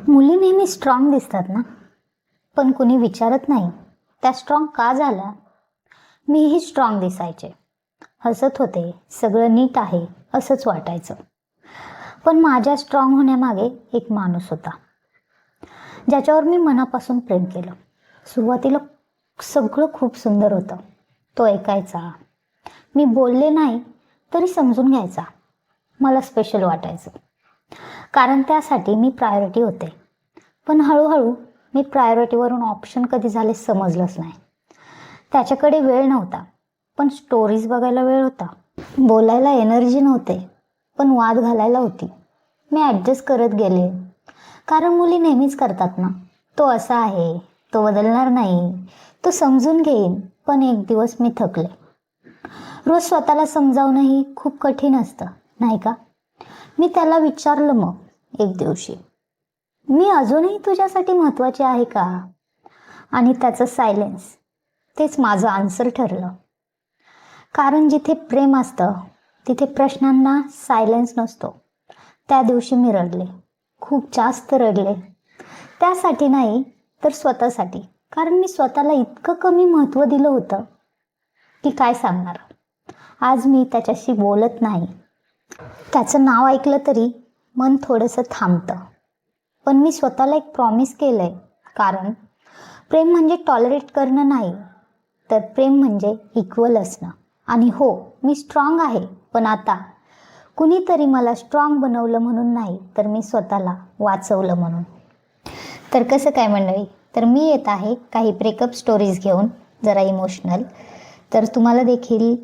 मुली नेहमी स्ट्रॉंग दिसतात ना, पण कुणी विचारत नाही त्या स्ट्रॉंग का झाल्या. मीही स्ट्रॉंग दिसायचे, हसत होते, सगळं नीट आहे असंच वाटायचं. पण माझ्या स्ट्रॉंग होण्यामागे एक माणूस होता, ज्याच्यावर मी मनापासून प्रेम केलं. सुरुवातीला सगळं खूप सुंदर होतं. तो ऐकायचा, मी बोलले नाही तरी समजून घ्यायचा. मला स्पेशल वाटायचं, कारण त्यासाठी मी प्रायोरिटी होते. पण हळूहळू मी प्रायोरिटीवरून ऑप्शन कधी झाले समजलंच नाही. त्याच्याकडे वेळ नव्हता, पण स्टोरीज बघायला वेळ होता. बोलायला एनर्जी नव्हते, पण वाद घालायला होती. मी ॲडजस्ट करत गेले, कारण मुली नेहमीच करतात ना. तो असा आहे, तो बदलणार नाही, तो समजून घेईन. पण एक दिवस मी थकले. रोज स्वतःला समजावणंही खूप कठीण असतं, नाही का? मी त्याला विचारलं मग एक दिवशी, मी अजूनही तुझ्यासाठी महत्त्वाचे आहे का? आणि त्याचं सायलेन्स, तेच माझं आन्सर ठरलं. कारण जिथे प्रेम असतं तिथे प्रश्नांना सायलेन्स नसतो. त्या दिवशी मी रडले, खूप जास्त रडले. त्यासाठी नाही तर स्वतःसाठी. कारण मी स्वतःला इतकं कमी महत्त्व दिलं होतं की काय सांगणार. आज मी त्याच्याशी बोलत नाही. त्याचं नाव ऐकलं तरी मन थोडंसं थांबतं. पण मी स्वतःला एक प्रॉमिस केलं आहे. कारण प्रेम म्हणजे टॉलरेट करणं नाही, तर प्रेम म्हणजे इक्वल असणं. आणि हो, मी स्ट्रॉंग आहे, पण आता कुणीतरी मला स्ट्रॉंग बनवलं म्हणून नाही, तर मी स्वतःला वाचवलं म्हणून. तर कसं काय मंडळी, तर मी येत आहे काही ब्रेकअप स्टोरीज घेऊन, जरा इमोशनल. तर तुम्हाला देखील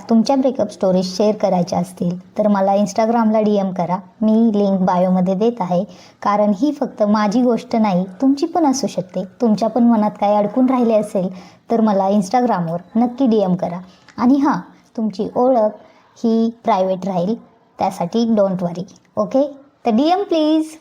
तुमच्या ब्रेकअप स्टोरीज शेअर करायच्या असतील तर मला इंस्टाग्रामला DM करा. मी लिंक बायोमध्ये देत आहे. कारण ही फक्त माझी गोष्ट नाही, तुमची पण असू शकते. तुमच्या पण मनात काय अडकून राहिले असेल तर मला इंस्टाग्रामवर नक्की DM करा. आणि हां, तुमची ओळख ही प्रायव्हेट राहील, त्यासाठी डोंट वरी. ओके, तर DM प्लीज.